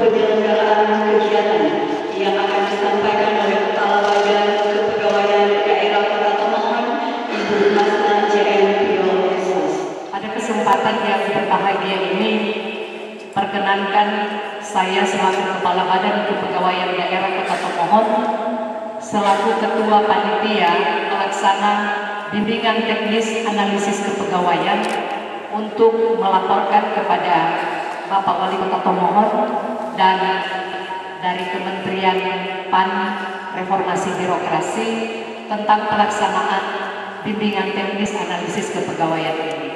penyelenggaraan kegiatan yang akan disampaikan oleh Kepala Badan Kepegawaian Daerah Kota Tomohon, Ibu Masna JM Pionesus. Pada kesempatan yang berbahagia ini, perkenankan saya selaku Kepala Badan Kepegawaian Daerah Kota Tomohon, selaku Ketua Panitia Pelaksana Bimbingan Teknis Analisis Kepegawaian untuk melaporkan kepada Bapak Wali Kota Tomohon dan dari Kementerian PAN Reformasi Birokrasi tentang pelaksanaan Bimbingan Teknis Analisis Kepegawaian ini.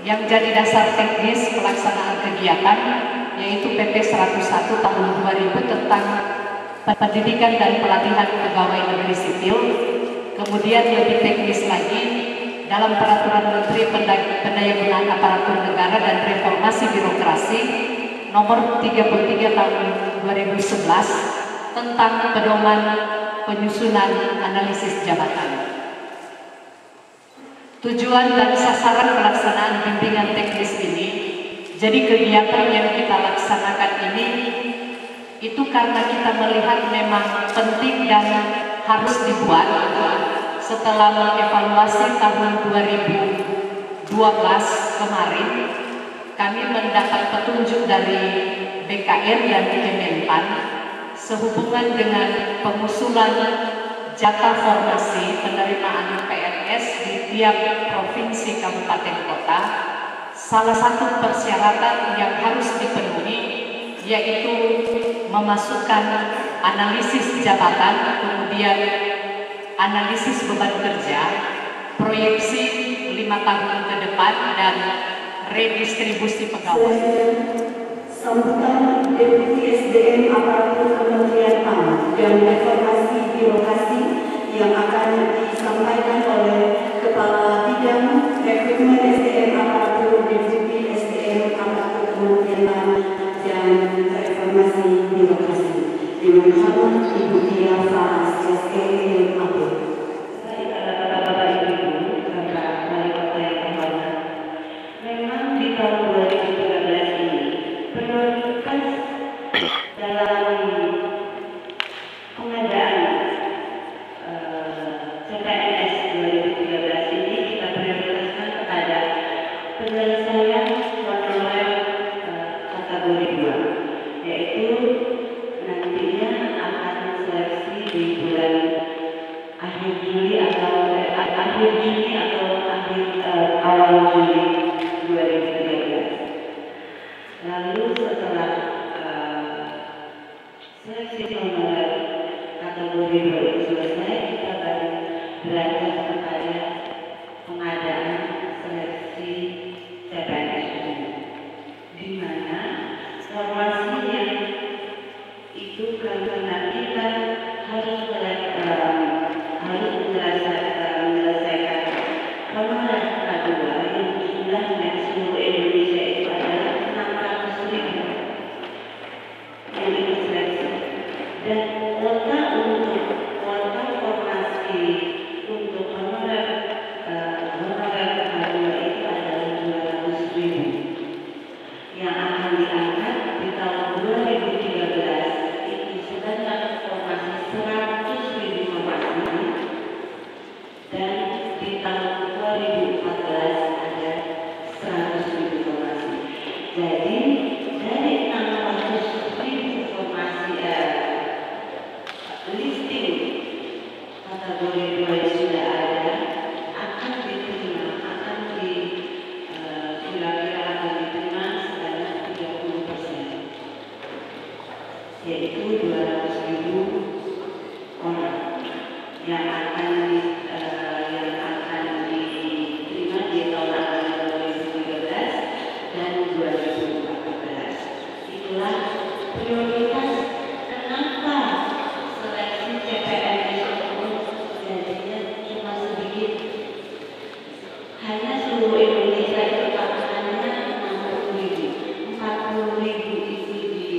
Yang jadi dasar teknis pelaksanaan kegiatan yaitu PP 101 tahun 2000 tentang pendidikan dan pelatihan pegawai negeri sipil. Kemudian lebih teknis lagi dalam Peraturan Menteri Pendayagunaan Aparatur Negara dan Reformasi Birokrasi nomor 33 tahun 2011 tentang pedoman penyusunan analisis jabatan. Tujuan dan sasaran pelaksanaan bimbingan teknis ini, jadi kegiatan yang kita laksanakan ini itu karena kita melihat memang penting dan harus dibuat setelah mengevaluasi tahun 2012 kemarin. Kami mendapat petunjuk dari BKN dan Kemenpan sehubungan dengan pengusulan jatah formasi penerimaan PNS di tiap provinsi kabupaten kota. Salah satu persyaratan yang harus dipenuhi yaitu memasukkan analisis jabatan, kemudian analisis beban kerja, proyeksi 5 tahun ke depan, dan redistribusi pegawai. Sambutan Deputi SDM Aparatur Kementerian PAN dan Reformasi Birokrasi yang akan disampaikan oleh Kepala Bidang Rekrutmen SDM Aparatur Deputi SDM Aparatur Kementerian PAN dan Reformasi Birokrasi. Dengan hormat Ibu Tia Faras SE MAP. Bapak Ibu, Bapak Wali Kota yang terhormat, memang di tahun 2013 ini prioritas dalam pengadaan CPNS 2013 ini kita prioritaskan kepada penyelesaian honorer kategori 2, yaitu nantinya akan seleksi di bulan akhir Juli atau awal Juli 2013. Lalu setelah seleksi honorer kategori 2 itu selesai, kita baru beranjak kepada pengadaan seleksi CPNS ini, di mana formasi yang itu karena kita harus menyelesaikan honorer K2 yang jumlahnya seluruh Indonesia itu adalah 600.000 yang ikut seleksi, dan kuota formasi untuk honorer K2 itu adalah 200.000 yang akan diangkat di tahun 2013. Itu sebanyak formasi 100.000 formasi, dan di tahun 2014 ada 100.000 formasi. Jadi dari 600.000 formasi listing kategori 2 yang sudah ada akan diterima, kira-kira akan diterima sebanyak 30%, yaitu 200.000 orang yang akan diterima di tahun anggaran 2013 dan 2014. Itulah prioritas kenapa seleksi CPNS itu jadinya cuma sedikit. Hanya seluruh Indonesia itu hanya 60.000, 40.000 itu di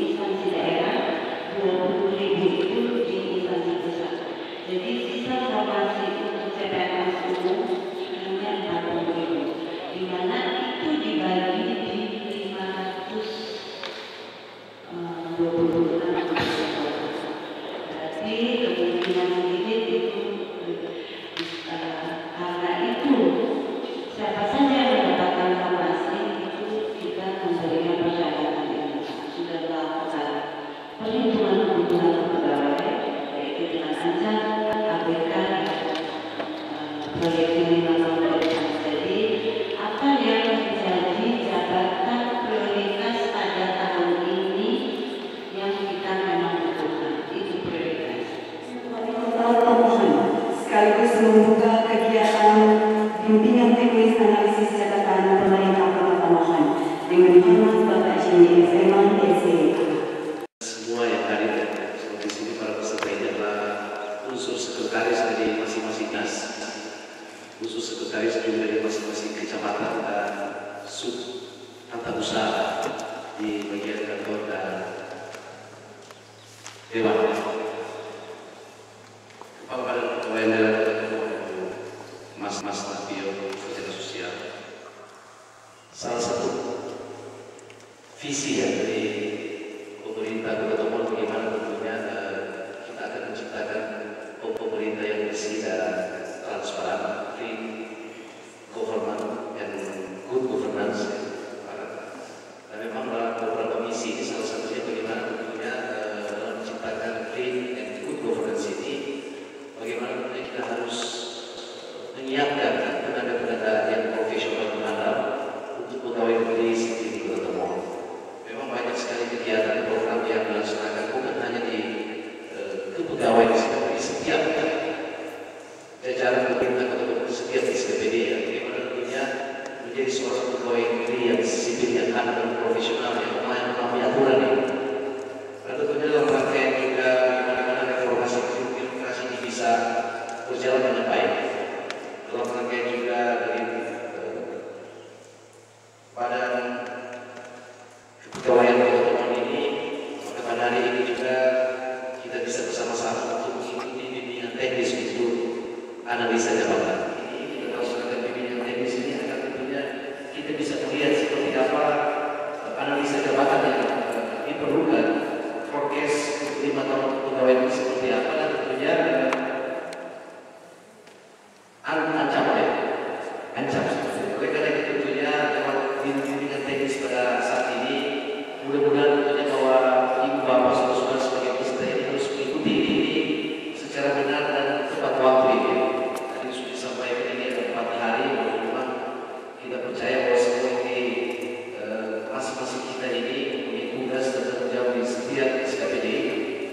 instansi daerah, 20.000 itu di instansi pusat. Jadi sisa Mas Bapak J. Firman SEA. Semua yang hadir di sini, para peserta ini adalah unsur sekretaris dari masing-masing dinas, khusus sekretaris juga dari masing-masing kecamatan dan sub tata usaha di bagian kantor dan dewan. Kepala Badan Kepegawaian Daerah Mas Nabio Kerja Sosial. Salah satu visi ya dari pemerintah Kota Tomon bagaimana tentunya kita akan menciptakan pemerintah yang bersih dan transparan, free government and good governance. Dan memang dalam beberapa misi ini salah satunya bagaimana tentunya dalam menciptakan free and good governance ini, bagaimana tentunya kita harus menyiapkan tenaga-tenaga yang profesional dan untuk pegawai negeri sipil di Kota Tomon. Memang banyak sekali kegiatan program yang dilaksanakan bukan hanya di kepegawaian, tapi setiap jajaran pemerintah atau setiap SKPD ya, bagaimana tentunya menjadi seorang pegawai negeri yang sipil yang dan profesional yang memahami aturan ini. Dan tentunya dalam rangkaian juga bagaimana reformasi birokrasi ini bisa berjalan dengan baik. Dalam rangkaian juga dari badan kepegawaian Kota Tomon ini, maka pada hari ini juga kita bisa bersama-sama untuk mengikuti bimbingan teknis untuk analisa jabatan. Ini kita laksanakan bimbingan teknis ini agar tentunya kita bisa melihat seperti apa analisa jabatan yang diperlukan, forecast 5 tahun kepegawaian ini seperti apa, dan tentunya ancam seperti itu. Oleh karena itu tentunya lewat bimbingan teknis pada saat ini, mudah-mudahan tentunya bahwa ibu bapak saudara-saudara sebagai peserta ini harus mengikuti ini secara benar dan tepat waktu ini. Tadi sudah disampaikan ini ada 4 hari, memang kita percaya bahwa semua ini masing-masing kita ini mempunyai tugas dan tanggung jawab di setiap SKPD,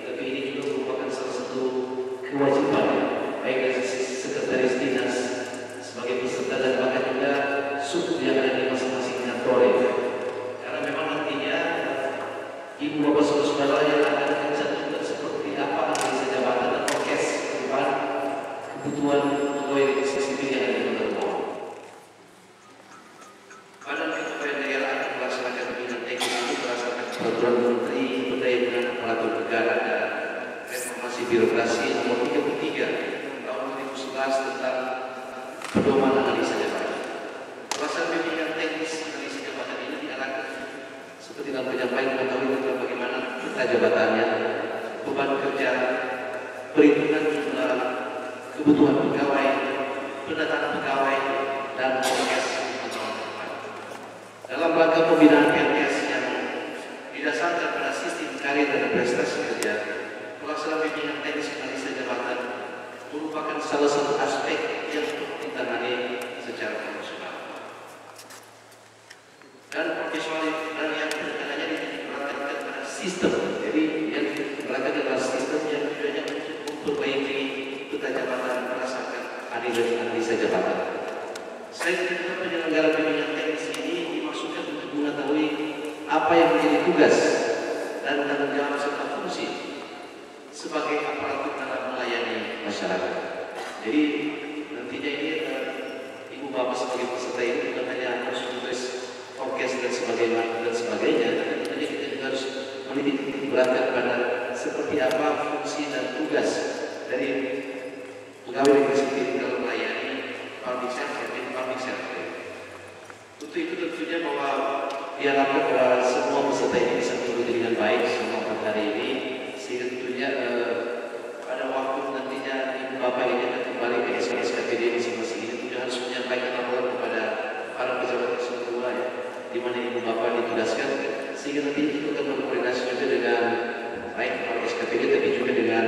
tapi ini juga merupakan salah satu kewajiban baik dari sekretaris dinas sebagai peserta dan bahkan juga sub yang ada di masing-masing kantor ini. Karena memang nantinya ibu bapak saudara-saudara yang akan mencantumkan seperti apa analisa jabatan dan forecast ke depan kebutuhan pegawai negeri sipil yang ada di Kota Tomon. Badan Kepegawaian Daerah akan melaksanakan bimbingan teknis ini berdasarkan peraturan Menteri Pendaya Aparatur Negara dan Reformasi Birokrasi nomor 33 tahun 2011 tentang pedoman analisa jabatan. Pelaksanaan bimbingan teknis analisa jabatan ini diarahkan seperti dalam penyampaian mengetahui tentang bagaimana peta jabatannya, beban kerja, perhitungan jumlah kebutuhan pegawai, pendataan pegawai, dan forecast dalam rangka pembinaan PNS yang didasarkan pada sistem karir dan prestasi kerja. Pelaksanaan bimbingan teknis analisa jabatan merupakan salah satu aspek yang ditangani secara profesional dan profesional dan yang hanya diperhatikan pada sistem. Jadi yang diperhatikan adalah sistem yang tujuannya untuk memperbaiki peta jabatan berdasarkan analisa jabatan. Selain itu, penyelenggara bimbingan teknis ini dimaksudkan untuk mengetahui apa yang menjadi tugas dan tanggung jawab serta fungsi sebagai aparatur dalam melayani masyarakat. Jadi nantinya ini ibu bapak sebagai peserta ini bukan hanya harus menulis forecast dan sebagainya, tapi tentunya kita juga harus menitik beratkan pada seperti apa fungsi dan tugas dari pegawai negeri sipil dalam melayani public sector. Untuk itu tentunya bahwa diharapkan bahwa semua peserta ini bisa mengikuti dengan baik selama 4 hari ini, sehingga tentunya pada waktu nantinya ibu bapak ini akan kembali ke SKPD masing-masing ini juga harus menyampaikan laporan kepada para pejabat semua ya, di mana ibu bapak ditugaskan, sehingga nanti itu akan berkoordinasi juga dengan baik para SKPD tapi juga dengan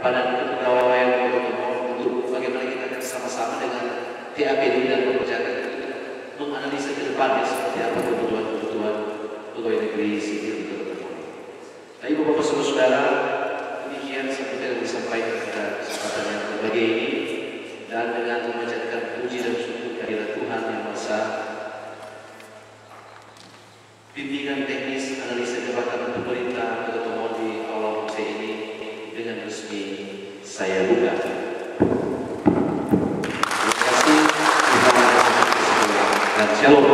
badan kepegawaian Kota Tomon untuk bagaimana kita akan sama-sama dengan TAPD dan pekerjaan menganalisa ke depannya seperti apa kebutuhan pegawai negeri sipil di Kota Tomon. Nah, ibu bapak saudara, demikian seperti yang disampaikan pada kesempatan yang berbahagia ini, dan dengan memanjatkan puji dan syukur kehadirat Tuhan Yang Maha Esa, bimbingan teknis analisa jabatan pemerintah ketemu di awal proses ini dengan resmi saya buka. Terima kasih. Dan shalom.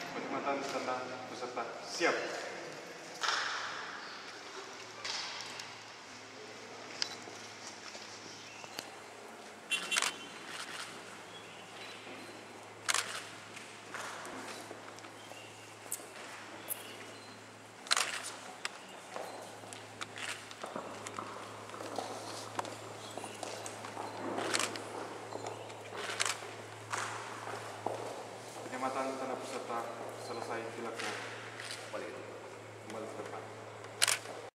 Penikmatan tentang peserta siap.